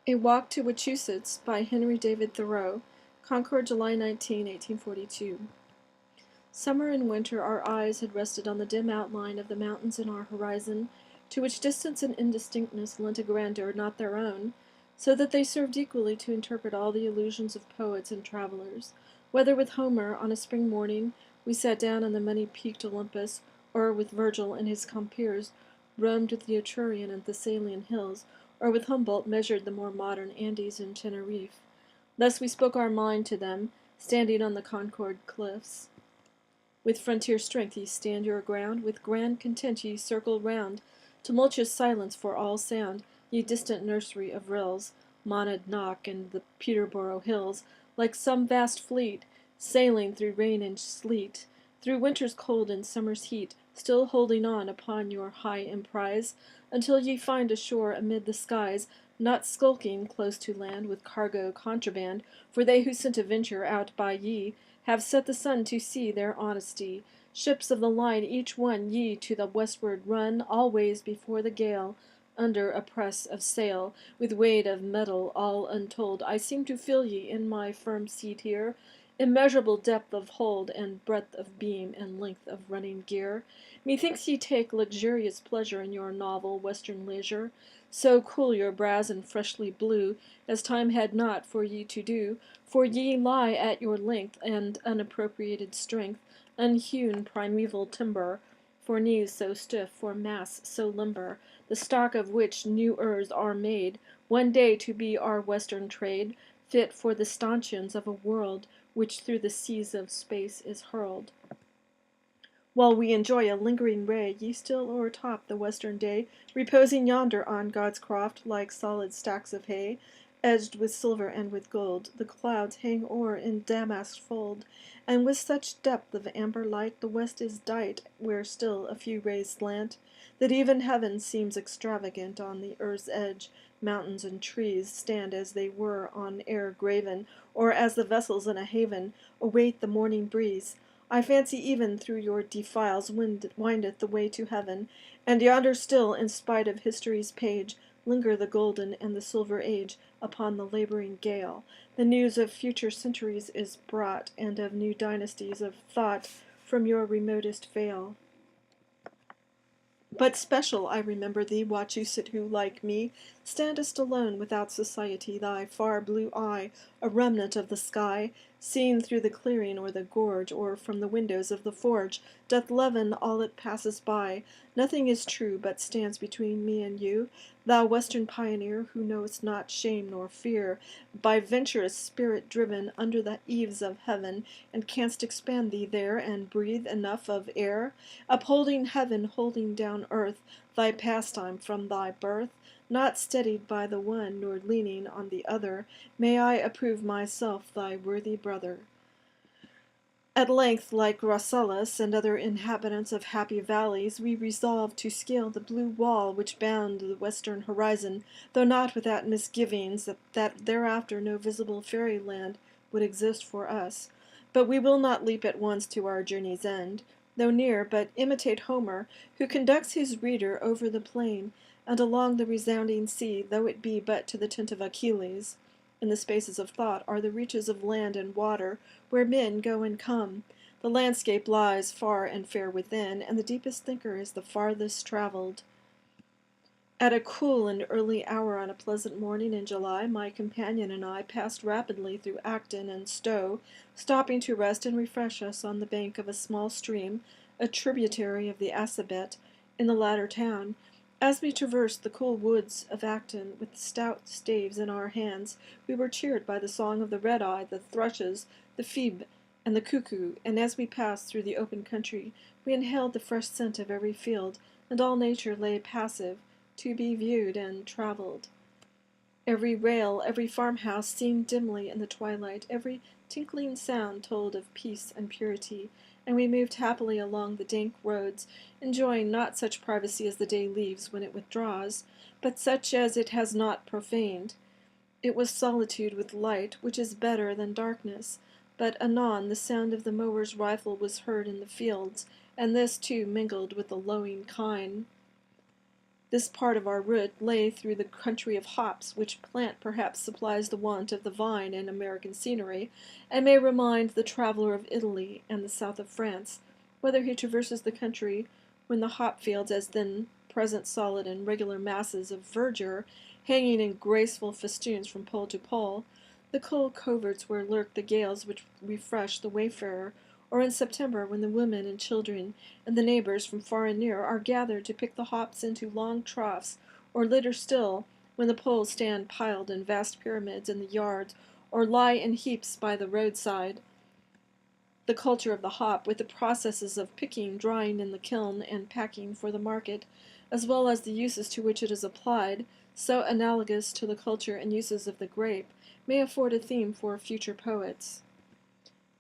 A Walk to Wachusett by Henry David Thoreau, Concord, July 19, 1842. Summer and winter our eyes had rested on the dim outline of the mountains in our horizon, to which distance and indistinctness lent a grandeur not their own, so that they served equally to interpret all the illusions of poets and travelers, whether with Homer on a spring morning we sat down on the many-peaked Olympus, or with Virgil and his compeers roamed the Etrurian and Thessalian hills, or with Humboldt measured the more modern Andes and Teneriffe. Thus we spoke our mind to them, standing on the Concord cliffs. With frontier strength ye stand your ground, with grand content ye circle round, tumultuous silence for all sound, ye distant nursery of rills, Monadnock and the Peterborough hills, like some vast fleet, sailing through rain and sleet, through winter's cold and summer's heat, still holding on upon your high emprise, until ye find a shore amid the skies, not skulking close to land with cargo contraband, for they who sent a venture out by ye have set the sun to see their honesty. Ships of the line, each one ye to the westward run, always before the gale, under a press of sail, with weight of metal all untold. I seem to feel ye in my firm seat here, immeasurable depth of hold, and breadth of beam, and length of running gear. Methinks ye take luxurious pleasure in your novel western leisure, so cool your brows and freshly blue, as time had not for ye to do, for ye lie at your length and unappropriated strength, unhewn primeval timber, for knees so stiff, for masts so limber, the stock of which new earths are made, one day to be our western trade, fit for the stanchions of a world which through the seas of space is hurled. While we enjoy a lingering ray, ye still o'ertop the western day, reposing yonder on God's croft like solid stacks of hay, edged with silver and with gold, the clouds hang o'er in damask fold, and with such depth of amber light the west is dight, where still a few rays slant, that even heaven seems extravagant on the earth's edge. Mountains and trees stand as they were on air graven, or as the vessels in a haven await the morning breeze. I fancy even through your defiles windeth the way to heaven, and yonder still, in spite of history's page, linger the golden and the silver age upon the laboring gale. The news of future centuries is brought, and of new dynasties of thought from your remotest vale. But special I remember thee, Wachusett, who, like me, standest alone without society, thy far blue eye, a remnant of the sky, seen through the clearing or the gorge, or from the windows of the forge, doth leaven all it passes by. Nothing is true but stands between me and you, thou western pioneer, who knowest not shame nor fear, by venturous spirit driven under the eaves of heaven, and canst expand thee there, and breathe enough of air, upholding heaven, holding down earth, thy pastime from thy birth, not steadied by the one, nor leaning on the other, may I approve myself thy worthy brother. At length, like Rasselas and other inhabitants of happy valleys, we resolved to scale the blue wall which bound the western horizon, though not without misgivings that thereafter no visible fairyland would exist for us. But we will not leap at once to our journey's end, though near, but imitate Homer, who conducts his reader over the plain, and along the resounding sea, though it be but to the tent of Achilles. In the spaces of thought are the reaches of land and water, where men go and come. The landscape lies far and fair within, and the deepest thinker is the farthest traveled. At a cool and early hour on a pleasant morning in July, my companion and I passed rapidly through Acton and Stowe, stopping to rest and refresh us on the bank of a small stream, a tributary of the Assabet, in the latter town. As we traversed the cool woods of Acton with stout staves in our hands, we were cheered by the song of the red-eye, the thrushes, the phoebe, and the cuckoo, and as we passed through the open country, we inhaled the fresh scent of every field, and all nature lay passive, to be viewed and traveled. Every rail, every farmhouse seemed dimly in the twilight, every tinkling sound told of peace and purity, and we moved happily along the dank roads, enjoying not such privacy as the day leaves when it withdraws, but such as it has not profaned. It was solitude with light, which is better than darkness, but anon the sound of the mower's rifle was heard in the fields, and this too mingled with the lowing kine. This part of our route lay through the country of hops, which plant perhaps supplies the want of the vine in American scenery, and may remind the traveler of Italy and the south of France, whether he traverses the country when the hop fields as then present solid and regular masses of verdure, hanging in graceful festoons from pole to pole, the cool coverts where lurk the gales which refresh the wayfarer, or in September when the women and children and the neighbors from far and near are gathered to pick the hops into long troughs, or later still, when the poles stand piled in vast pyramids in the yards, or lie in heaps by the roadside. The culture of the hop, with the processes of picking, drying in the kiln, and packing for the market, as well as the uses to which it is applied, so analogous to the culture and uses of the grape, may afford a theme for future poets.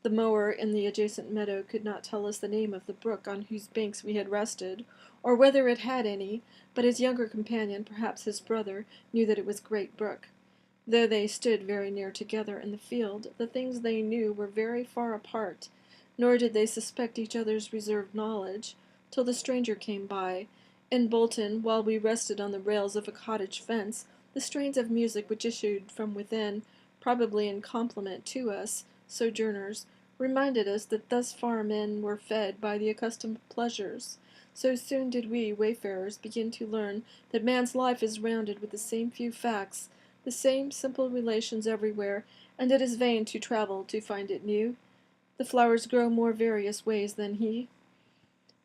The mower in the adjacent meadow could not tell us the name of the brook on whose banks we had rested, or whether it had any, but his younger companion, perhaps his brother, knew that it was Great Brook. Though they stood very near together in the field, the things they knew were very far apart, nor did they suspect each other's reserved knowledge, till the stranger came by. In Bolton, while we rested on the rails of a cottage fence, the strains of music which issued from within, probably in compliment to us, sojourners, reminded us that thus far men were fed by the accustomed pleasures. So soon did we, wayfarers, begin to learn that man's life is rounded with the same few facts, the same simple relations everywhere, and it is vain to travel to find it new. The flowers grow more various ways than he.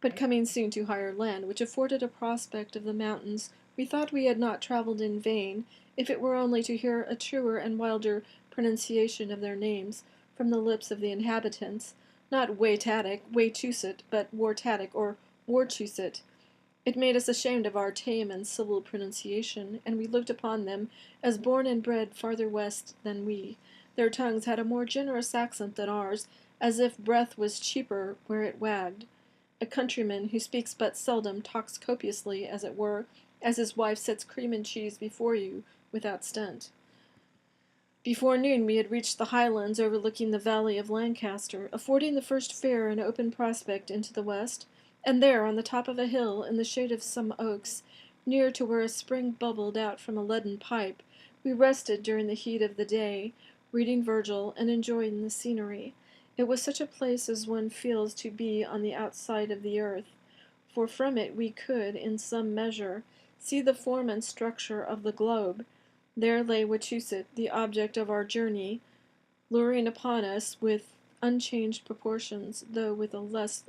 But coming soon to higher land, which afforded a prospect of the mountains, we thought we had not traveled in vain, if it were only to hear a truer and wilder pronunciation of their names from the lips of the inhabitants, not Wachusett, but Wartatic or Wachusett. It made us ashamed of our tame and civil pronunciation, and we looked upon them as born and bred farther west than we. Their tongues had a more generous accent than ours, as if breath was cheaper where it wagged. A countryman who speaks but seldom talks copiously, as it were, as his wife sets cream and cheese before you without stint. Before noon we had reached the highlands overlooking the valley of Lancaster, affording the first fair and open prospect into the west, and there, on the top of a hill, in the shade of some oaks, near to where a spring bubbled out from a leaden pipe, we rested during the heat of the day, reading Virgil and enjoying the scenery. It was such a place as one feels to be on the outside of the earth, for from it we could, in some measure, see the form and structure of the globe. There lay Wachusett, the object of our journey, luring upon us with unchanged proportions, though with a less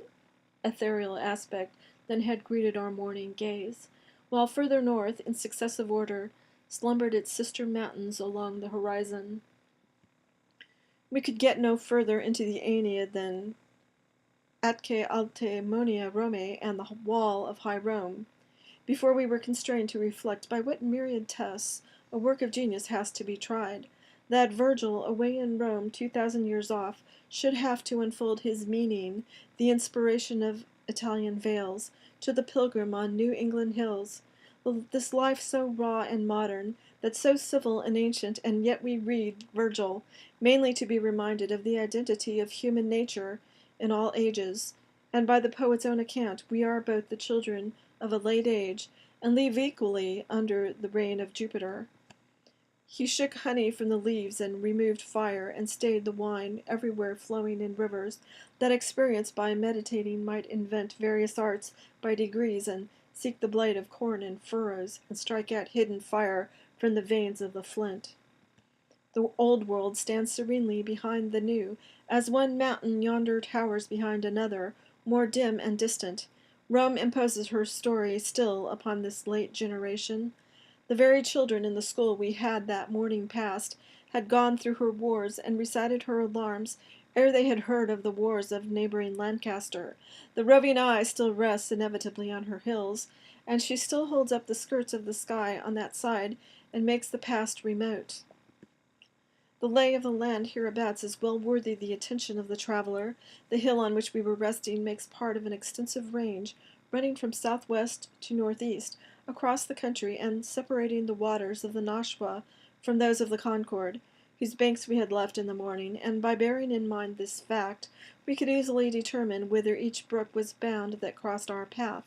ethereal aspect than had greeted our morning gaze, while further north, in successive order, slumbered its sister mountains along the horizon. We could get no further into the Aeneid than Atque alte monia Romae and the wall of high Rome, before we were constrained to reflect by what myriad tests a work of genius has to be tried, that Virgil, away in Rome 2,000 years off, should have to unfold his meaning, the inspiration of Italian vales, to the pilgrim on New England hills. This life so raw and modern, that so civil and ancient, and yet we read Virgil, mainly to be reminded of the identity of human nature in all ages, and by the poet's own account, we are both the children of a late age, and live equally under the reign of Jupiter. He shook honey from the leaves and removed fire, and stayed the wine, everywhere flowing in rivers, that experience by meditating might invent various arts by degrees, and seek the blade of corn in furrows, and strike out hidden fire from the veins of the flint. The old world stands serenely behind the new, as one mountain yonder towers behind another, more dim and distant. Rome imposes her story still upon this late generation. The very children in the school we had that morning past had gone through her wars and recited her alarms ere they had heard of the wars of neighboring Lancaster. The roving eye still rests inevitably on her hills, and she still holds up the skirts of the sky on that side and makes the past remote. The lay of the land hereabouts is well worthy the attention of the traveler. The hill on which we were resting makes part of an extensive range, running from southwest to northeast, across the country, and separating the waters of the Nashua from those of the Concord, whose banks we had left in the morning, and by bearing in mind this fact, we could easily determine whither each brook was bound that crossed our path.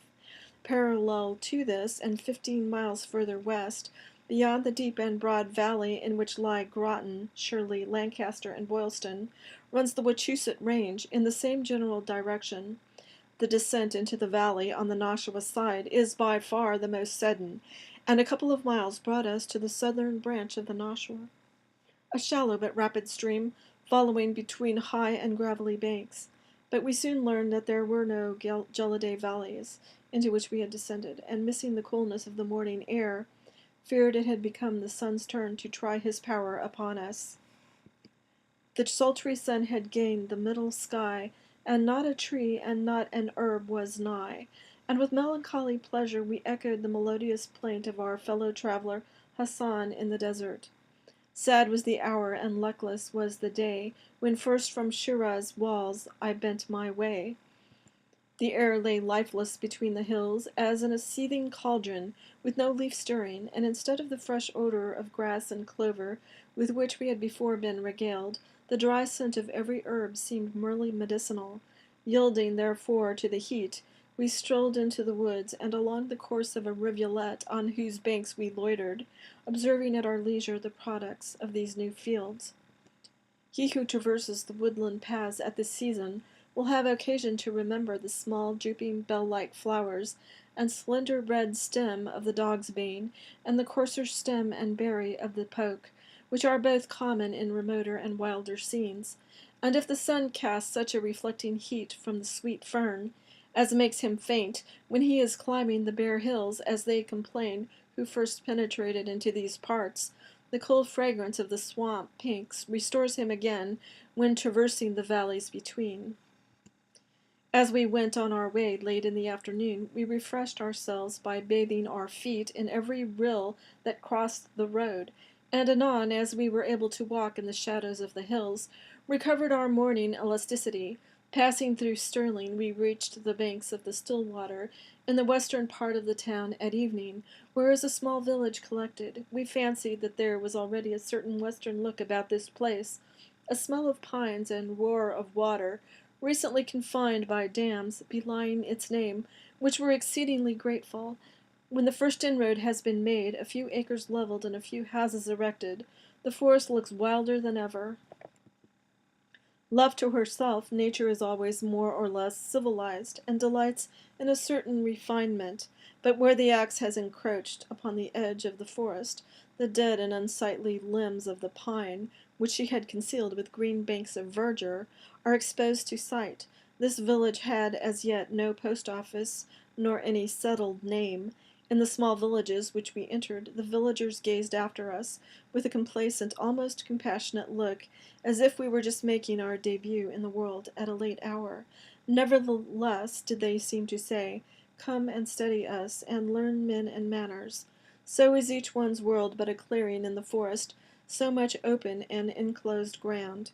Parallel to this, and 15 miles further west, beyond the deep and broad valley in which lie Groton, Shirley, Lancaster, and Boylston, runs the Wachusett Range in the same general direction. The descent into the valley on the Nashua side is by far the most sudden, and a couple of miles brought us to the southern branch of the Nashua, a shallow but rapid stream, following between high and gravelly banks. But we soon learned that there were no gelide valleys into which we had descended, and missing the coolness of the morning air, feared it had become the sun's turn to try his power upon us. The sultry sun had gained the middle sky, and not a tree and not an herb was nigh, and with melancholy pleasure we echoed the melodious plaint of our fellow traveler Hassan in the desert. Sad was the hour and luckless was the day when first from Shiraz walls I bent my way. The air lay lifeless between the hills, as in a seething cauldron, with no leaf stirring, and instead of the fresh odor of grass and clover with which we had before been regaled, the dry scent of every herb seemed merely medicinal. Yielding, therefore, to the heat, we strolled into the woods and along the course of a rivulet on whose banks we loitered, observing at our leisure the products of these new fields. He who traverses the woodland paths at this season will have occasion to remember the small, drooping, bell-like flowers and slender red stem of the dog's bane, and the coarser stem and berry of the poke, which are both common in remoter and wilder scenes. And if the sun casts such a reflecting heat from the sweet fern as makes him faint when he is climbing the bare hills, as they complain who first penetrated into these parts, the cold fragrance of the swamp pinks restores him again when traversing the valleys between. As we went on our way late in the afternoon, we refreshed ourselves by bathing our feet in every rill that crossed the road, and anon, as we were able to walk in the shadows of the hills, recovered our morning elasticity. Passing through Stirling, we reached the banks of the Stillwater in the western part of the town at evening, where is a small village collected. We fancied that there was already a certain western look about this place, a smell of pines and roar of water, recently confined by dams, belying its name, which were exceedingly grateful. When the first inroad has been made, a few acres leveled and a few houses erected, the forest looks wilder than ever. Left to herself, nature is always more or less civilized, and delights in a certain refinement, but where the axe has encroached upon the edge of the forest, the dead and unsightly limbs of the pine, which she had concealed with green banks of verdure, are exposed to sight. This village had as yet no post office, nor any settled name. In the small villages which we entered, the villagers gazed after us with a complacent, almost compassionate look, as if we were just making our debut in the world at a late hour. Nevertheless did they seem to say, "Come and study us, and learn men and manners." So is each one's world but a clearing in the forest, so much open and enclosed ground.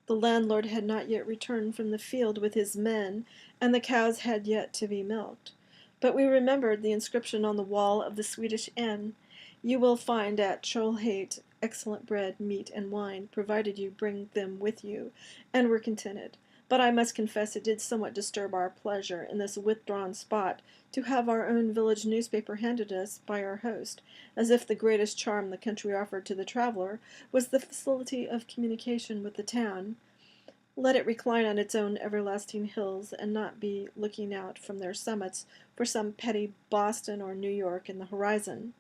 The landlord had not yet returned from the field with his men, and the cows had yet to be milked. But we remembered the inscription on the wall of the Swedish inn: "You will find at Cholhate excellent bread, meat, and wine, provided you bring them with you," and were contented. But I must confess it did somewhat disturb our pleasure in this withdrawn spot to have our own village newspaper handed us by our host, as if the greatest charm the country offered to the traveler was the facility of communication with the town. Let it recline on its own everlasting hills, and not be looking out from their summits for some petty Boston or New York in the horizon.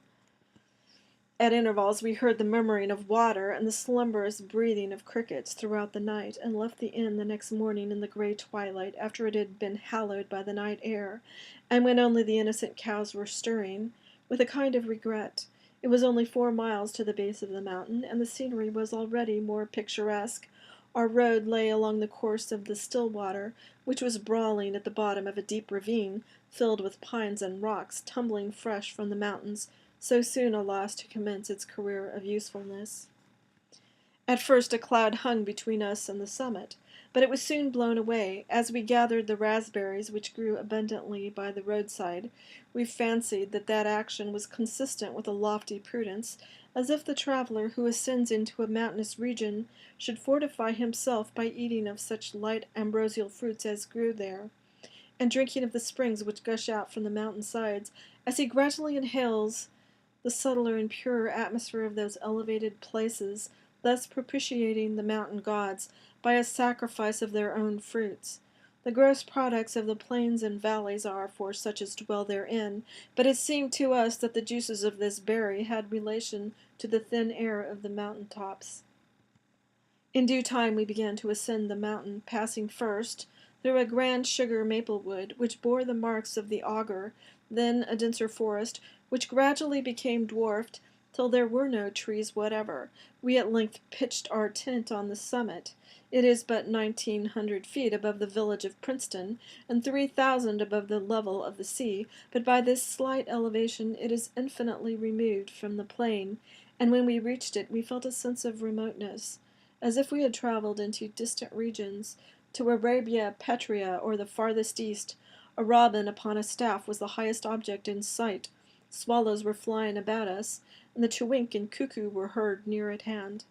At intervals we heard the murmuring of water and the slumberous breathing of crickets throughout the night, and left the inn the next morning in the gray twilight, after it had been hallowed by the night air, and when only the innocent cows were stirring, with a kind of regret. It was only 4 miles to the base of the mountain, and the scenery was already more picturesque. Our road lay along the course of the Stillwater, which was brawling at the bottom of a deep ravine, filled with pines and rocks, tumbling fresh from the mountains, so soon, alas, to commence its career of usefulness. At first a cloud hung between us and the summit, but it was soon blown away. As we gathered the raspberries which grew abundantly by the roadside, we fancied that that action was consistent with a lofty prudence, as if the traveler who ascends into a mountainous region should fortify himself by eating of such light ambrosial fruits as grew there. and drinking of the springs which gush out from the mountain sides, as he gradually inhales the subtler and purer atmosphere of those elevated places, thus propitiating the mountain gods by a sacrifice of their own fruits. The gross products of the plains and valleys are for such as dwell therein, but it seemed to us that the juices of this berry had relation to the thin air of the mountain tops. In due time we began to ascend the mountain, passing first through a grand sugar maple wood, which bore the marks of the auger, then a denser forest, which gradually became dwarfed, till there were no trees whatever. We at length pitched our tent on the summit. It is but 1,900 feet above the village of Princeton, and 3,000 above the level of the sea, but by this slight elevation it is infinitely removed from the plain, and when we reached it we felt a sense of remoteness, as if we had traveled into distant regions, to Arabia Petrea or the farthest east. A robin upon a staff was the highest object in sight. Swallows were flying about us, and the chewink and cuckoo were heard near at hand.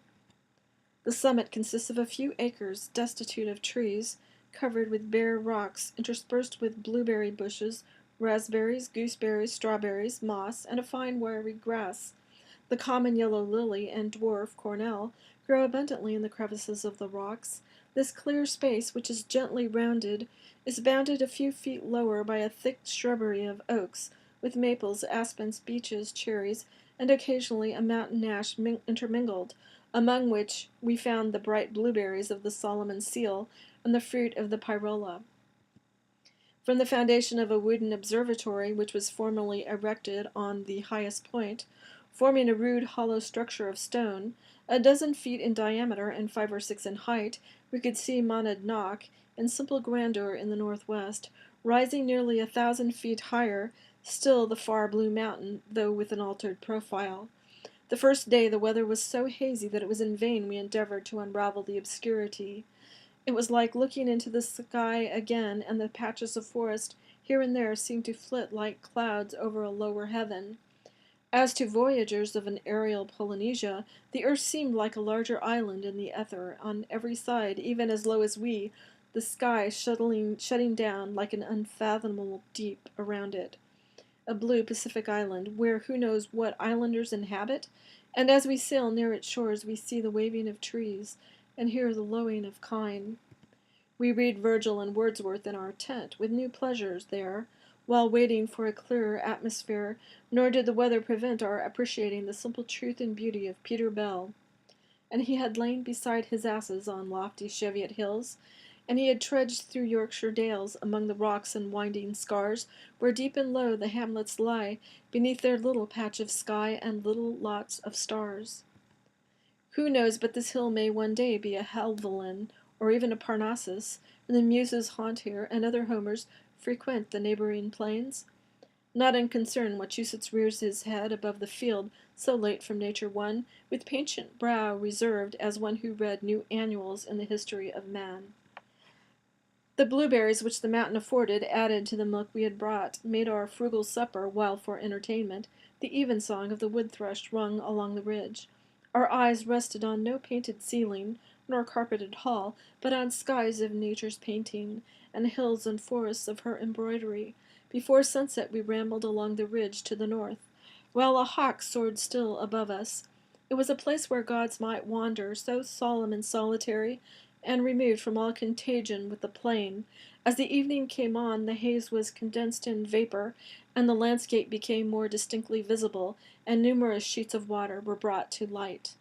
The summit consists of a few acres, destitute of trees, covered with bare rocks, interspersed with blueberry bushes, raspberries, gooseberries, strawberries, moss, and a fine wiry grass. The common yellow lily and dwarf cornel grow abundantly in the crevices of the rocks. This clear space, which is gently rounded, is bounded a few feet lower by a thick shrubbery of oaks, with maples, aspens, beeches, cherries, and occasionally a mountain ash intermingled, among which we found the bright blueberries of the Solomon seal and the fruit of the pyrola. From the foundation of a wooden observatory, which was formerly erected on the highest point, forming a rude hollow structure of stone, a dozen feet in diameter and 5 or 6 in height, we could see Monadnock in simple grandeur in the northwest, rising nearly 1,000 feet higher, still the far blue mountain, though with an altered profile. The first day the weather was so hazy that it was in vain we endeavored to unravel the obscurity. It was like looking into the sky again, and the patches of forest here and there seemed to flit like clouds over a lower heaven. As to voyagers of an aerial Polynesia, the earth seemed like a larger island in the ether, on every side, even as low as we, the sky shutting down like an unfathomable deep around it. A blue Pacific island, where who knows what islanders inhabit, and as we sail near its shores we see the waving of trees, and hear the lowing of kine. We read Virgil and Wordsworth in our tent, with new pleasures there, while waiting for a clearer atmosphere, nor did the weather prevent our appreciating the simple truth and beauty of Peter Bell. And he had lain beside his asses on lofty Cheviot hills, and he had trudged through Yorkshire dales, among the rocks and winding scars, where deep and low the hamlets lie, beneath their little patch of sky and little lots of stars. Who knows but this hill may one day be a Helvellyn, or even a Parnassus, and the Muses haunt here, and other Homers frequent the neighboring plains? Not unconcerned, Wachusett rears his head above the field, so late from nature won, with patient brow reserved, as one who read new annuals in the history of man. The blueberries which the mountain afforded, added to the milk we had brought, made our frugal supper, while for entertainment the evensong of the wood thrush rung along the ridge. Our eyes rested on no painted ceiling, nor carpeted hall, but on skies of nature's painting, and hills and forests of her embroidery. Before sunset we rambled along the ridge to the north, while a hawk soared still above us. It was a place where gods might wander, so solemn and solitary, and removed from all contagion with the plain. As the evening came on, the haze was condensed in vapor, and the landscape became more distinctly visible, and numerous sheets of water were brought to light.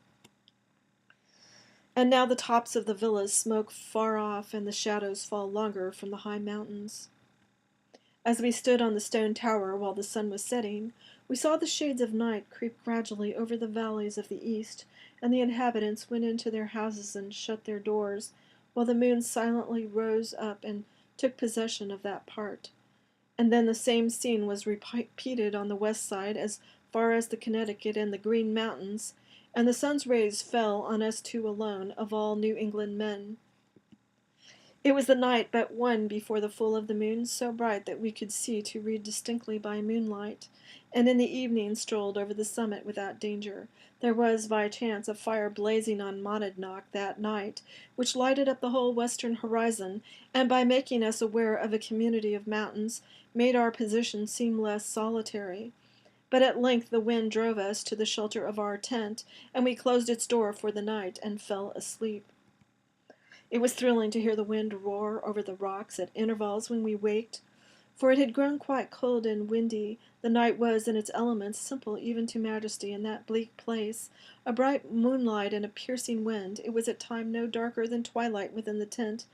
And now the tops of the villas smoke far off, and the shadows fall longer from the high mountains. As we stood on the stone tower while the sun was setting, we saw the shades of night creep gradually over the valleys of the east, and the inhabitants went into their houses and shut their doors, while the moon silently rose up and took possession of that part. And then the same scene was repeated on the west side as far as the Connecticut and the Green Mountains, and the sun's rays fell on us two alone of all New England men. It was the night but one before the full of the moon, so bright that we could see to read distinctly by moonlight, and in the evening strolled over the summit without danger. There was, by chance, a fire blazing on Monadnock that night, which lighted up the whole western horizon, and by making us aware of a community of mountains, made our position seem less solitary. But at length the wind drove us to the shelter of our tent, and we closed its door for the night and fell asleep. It was thrilling to hear the wind roar over the rocks at intervals when we waked, for it had grown quite cold and windy. The night was, in its elements, simple even to majesty in that bleak place. A bright moonlight and a piercing wind. It was at times no darker than twilight within the tent,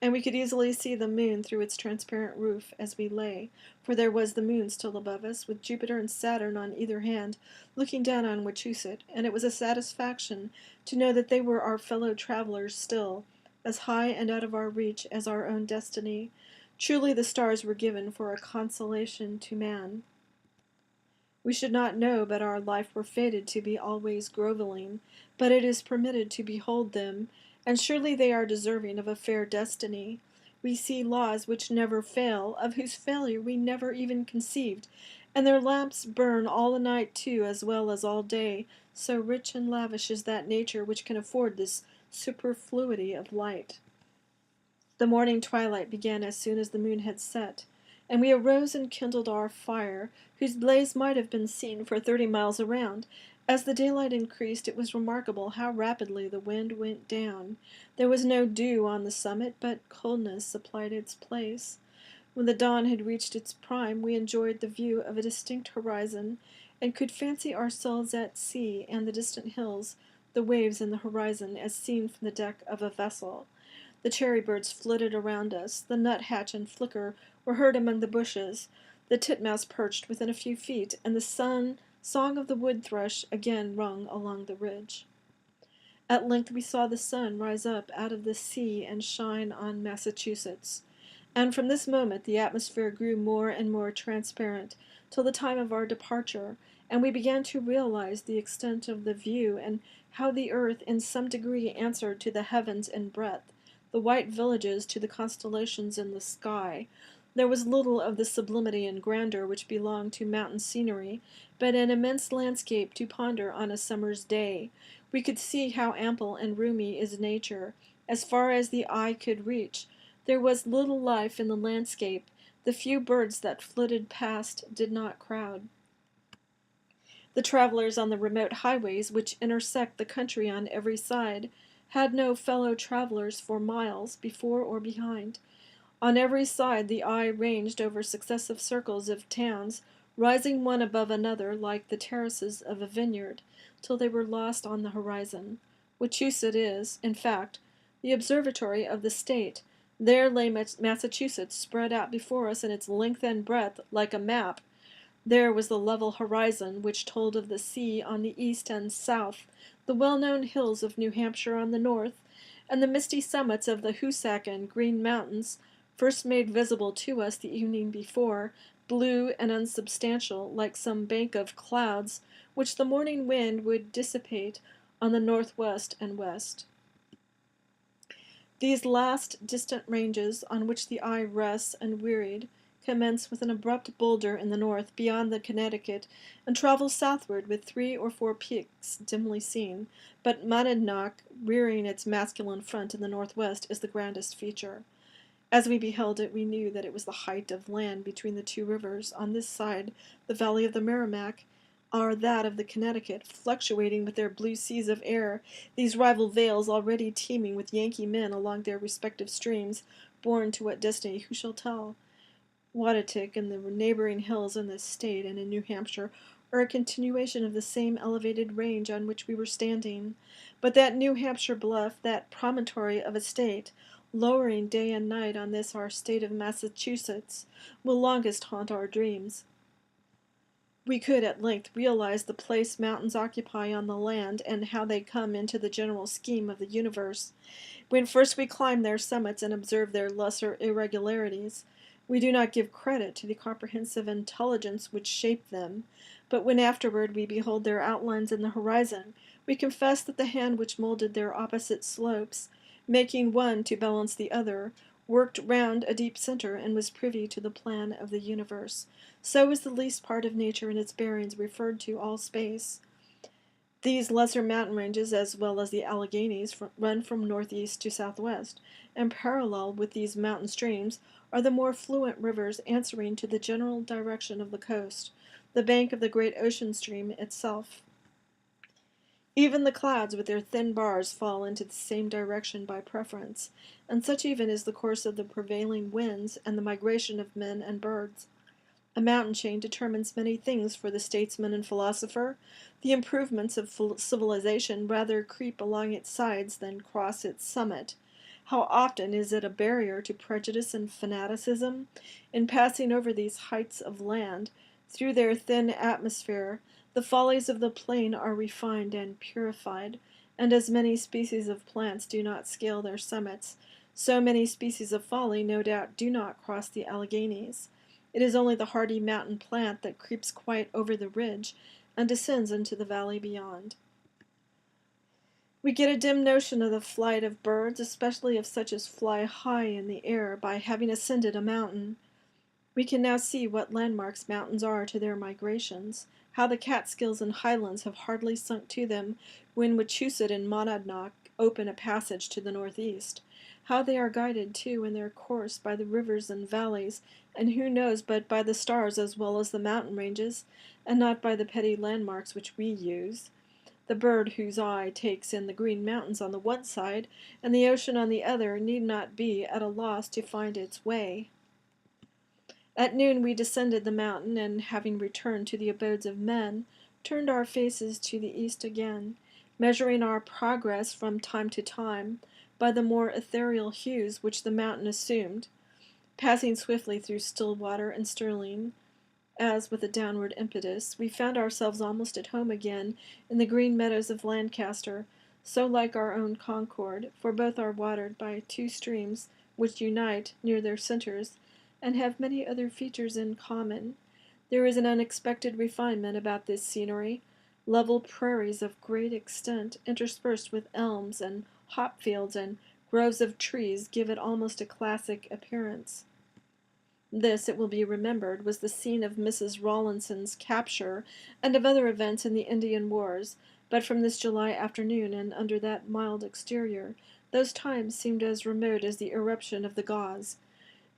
and we could easily see the moon through its transparent roof as we lay, for there was the moon still above us, with Jupiter and Saturn on either hand, looking down on Wachusett, and it was a satisfaction to know that they were our fellow travelers still, as high and out of our reach as our own destiny. Truly the stars were given for a consolation to man. We should not know but our life were fated to be always grovelling, but it is permitted to behold them, and surely they are deserving of a fair destiny. We see laws which never fail, of whose failure we never even conceived, and their lamps burn all the night too, as well as all day, so rich and lavish is that nature which can afford this superfluity of light. The morning twilight began as soon as the moon had set, and we arose and kindled our fire, whose blaze might have been seen for 30 miles around. As the daylight increased, it was remarkable how rapidly the wind went down. There was no dew on the summit, but coldness supplied its place. When the dawn had reached its prime, we enjoyed the view of a distinct horizon, and could fancy ourselves at sea and the distant hills, the waves in the horizon, as seen from the deck of a vessel. The cherry birds flitted around us. The nuthatch and flicker were heard among the bushes. The titmouse perched within a few feet, and the song of the wood thrush again rung along the ridge. At length we saw the sun rise up out of the sea and shine on Massachusetts, and from this moment the atmosphere grew more and more transparent till the time of our departure, and we began to realize the extent of the view, and how the earth in some degree answered to the heavens in breadth, the white villages to the constellations in the sky. There was little of the sublimity and grandeur which belonged to mountain scenery, but an immense landscape to ponder on a summer's day. We could see how ample and roomy is nature, as far as the eye could reach. There was little life in the landscape. The few birds that flitted past did not crowd. The travelers on the remote highways which intersect the country on every side had no fellow travelers for miles before or behind. On every side the eye ranged over successive circles of towns, rising one above another like the terraces of a vineyard, till they were lost on the horizon. Wachusett is, in fact, the observatory of the state. There lay Massachusetts spread out before us in its length and breadth like a map. There was the level horizon which told of the sea on the east and south, the well-known hills of New Hampshire on the north, and the misty summits of the Hoosac and Green Mountains, first made visible to us the evening before, blue and unsubstantial, like some bank of clouds, which the morning wind would dissipate on the northwest and west. These last distant ranges, on which the eye rests unwearied, commence with an abrupt boulder in the north beyond the Connecticut, and travel southward with 3 or 4 peaks dimly seen, but Monadnock, rearing its masculine front in the northwest, is the grandest feature. As we beheld it, we knew that it was the height of land between the 2 rivers. On this side, the valley of the Merrimack, or that of the Connecticut, fluctuating with their blue seas of air, these rival vales already teeming with Yankee men along their respective streams, born to what destiny who shall tell? Wachusett and the neighboring hills in this state and in New Hampshire are a continuation of the same elevated range on which we were standing, but that New Hampshire bluff, that promontory of a state, lowering day and night on this our state of Massachusetts, will longest haunt our dreams. We could at length realize the place mountains occupy on the land, and how they come into the general scheme of the universe. When first we climb their summits and observe their lesser irregularities, we do not give credit to the comprehensive intelligence which shaped them, but when afterward we behold their outlines in the horizon, we confess that the hand which molded their opposite slopes making one to balance the other, worked round a deep center, and was privy to the plan of the universe. So is the least part of nature in its bearings referred to all space. These lesser mountain ranges, as well as the Alleghanies, run from northeast to southwest, and parallel with these mountain streams are the more fluent rivers answering to the general direction of the coast, the bank of the great ocean stream itself. Even the clouds with their thin bars fall into the same direction by preference, and such even is the course of the prevailing winds and the migration of men and birds. A mountain chain determines many things for the statesman and philosopher. The improvements of civilization rather creep along its sides than cross its summit. How often is it a barrier to prejudice and fanaticism? In passing over these heights of land, through their thin atmosphere, the follies of the plain are refined and purified, and as many species of plants do not scale their summits, so many species of folly no doubt do not cross the Alleghanies. It is only the hardy mountain plant that creeps quite over the ridge and descends into the valley beyond. We get a dim notion of the flight of birds, especially of such as fly high in the air, by having ascended a mountain. We can now see what landmarks mountains are to their migrations, how the Catskills and Highlands have hardly sunk to them when Wachusett and Monadnock open a passage to the northeast, how they are guided, too, in their course by the rivers and valleys, and who knows but by the stars as well as the mountain ranges, and not by the petty landmarks which we use. The bird whose eye takes in the green mountains on the one side and the ocean on the other need not be at a loss to find its way. At noon we descended the mountain, and having returned to the abodes of men, turned our faces to the east again, measuring our progress from time to time by the more ethereal hues which the mountain assumed, passing swiftly through Stillwater and Sterling, as with a downward impetus, we found ourselves almost at home again in the green meadows of Lancaster, so like our own Concord, for both are watered by two streams which unite near their centers, and have many other features in common. There is an unexpected refinement about this scenery. Level prairies of great extent, interspersed with elms and hop fields and groves of trees, give it almost a classic appearance. This, it will be remembered, was the scene of Mrs. Rawlinson's capture and of other events in the Indian Wars, but from this July afternoon, and under that mild exterior, those times seemed as remote as the eruption of the Gauls.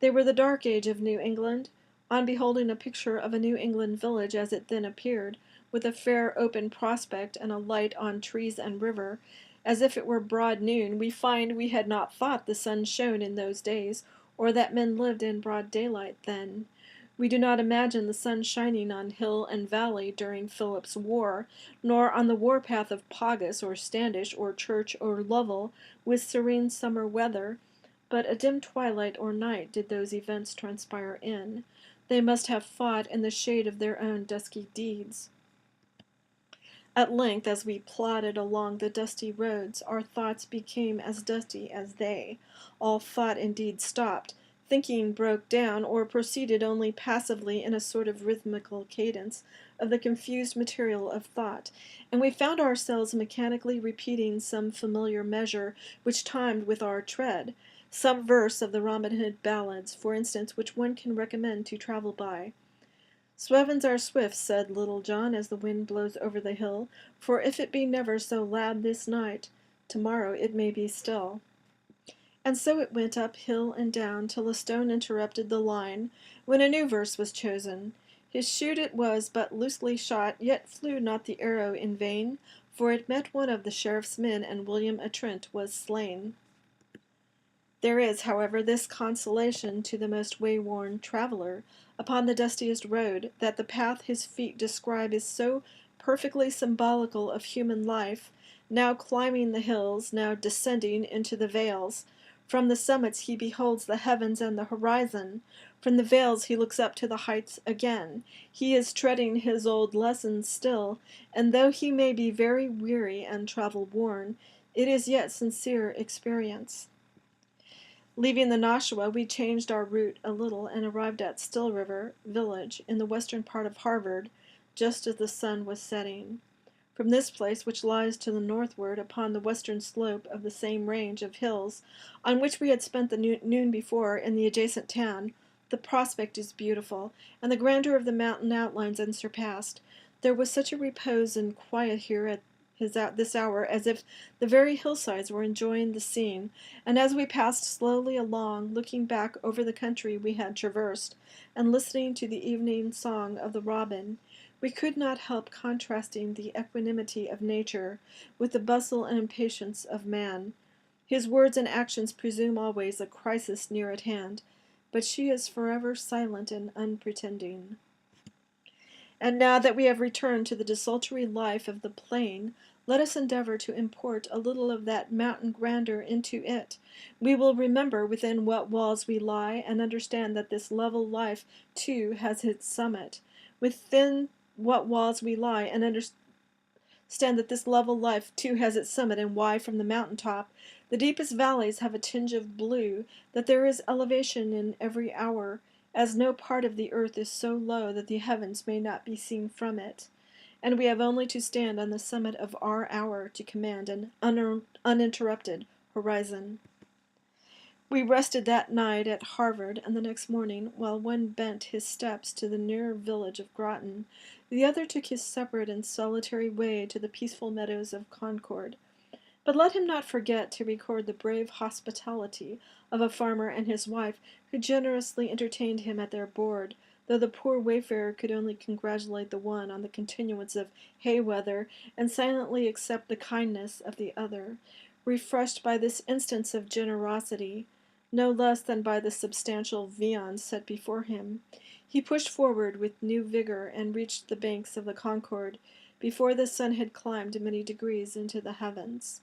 They were the dark age of New England. On beholding a picture of a New England village as it then appeared, with a fair open prospect and a light on trees and river, as if it were broad noon, we find we had not thought the sun shone in those days, or that men lived in broad daylight then. We do not imagine the sun shining on hill and valley during Philip's War, nor on the warpath of Paugus or Standish or Church or Lovell with serene summer weather, but a dim twilight or night did those events transpire in. They must have fought in the shade of their own dusky deeds. At length, as we plodded along the dusty roads, our thoughts became as dusty as they. All thought indeed stopped. Thinking broke down, or proceeded only passively in a sort of rhythmical cadence of the confused material of thought, and we found ourselves mechanically repeating some familiar measure which timed with our tread, some verse of the Robin Hood ballads, for instance, which one can recommend to travel by. "Swevens are swift," said Little John, as the wind blows over the hill, "for if it be never so loud this night, tomorrow it may be still." And so it went up hill and down, till a stone interrupted the line, when a new verse was chosen. His shoot it was but loosely shot, yet flew not the arrow in vain, for it met one of the sheriff's men, and William a Trent was slain. There is, however, this consolation to the most wayworn traveler upon the dustiest road, that the path his feet describe is so perfectly symbolical of human life, now climbing the hills, now descending into the vales. From the summits he beholds the heavens and the horizon. From the vales he looks up to the heights again. He is treading his old lessons still, and though he may be very weary and travel-worn, it is yet sincere experience. Leaving the Nashua, we changed our route a little and arrived at Still River village in the western part of Harvard, just as the sun was setting. From this place, which lies to the northward upon the western slope of the same range of hills on which we had spent the noon before in the adjacent town, the prospect is beautiful, and the grandeur of the mountain outlines unsurpassed. There was such a repose and quiet here at this hour as if the very hillsides were enjoying the scene, and as we passed slowly along, looking back over the country we had traversed, and listening to the evening song of the robin, we could not help contrasting the equanimity of nature with the bustle and impatience of man. His words and actions presume always a crisis near at hand, but she is forever silent and unpretending. And now that we have returned to the desultory life of the plain, let us endeavor to import a little of that mountain grandeur into it. We will remember within what walls we lie, and understand that this level life, too, has its summit. Within what walls we lie, and understand that this level life, too, has its summit, and why, from the mountain top, the deepest valleys have a tinge of blue, that there is elevation in every hour, as no part of the earth is so low that the heavens may not be seen from it, and we have only to stand on the summit of our hour to command an uninterrupted horizon. We rested that night at Harvard, and the next morning, while one bent his steps to the nearer village of Groton, the other took his separate and solitary way to the peaceful meadows of Concord. But let him not forget to record the brave hospitality of a farmer and his wife, who generously entertained him at their board, though the poor wayfarer could only congratulate the one on the continuance of hay weather, and silently accept the kindness of the other. Refreshed by this instance of generosity, no less than by the substantial viands set before him, he pushed forward with new vigor and reached the banks of the Concord before the sun had climbed many degrees into the heavens.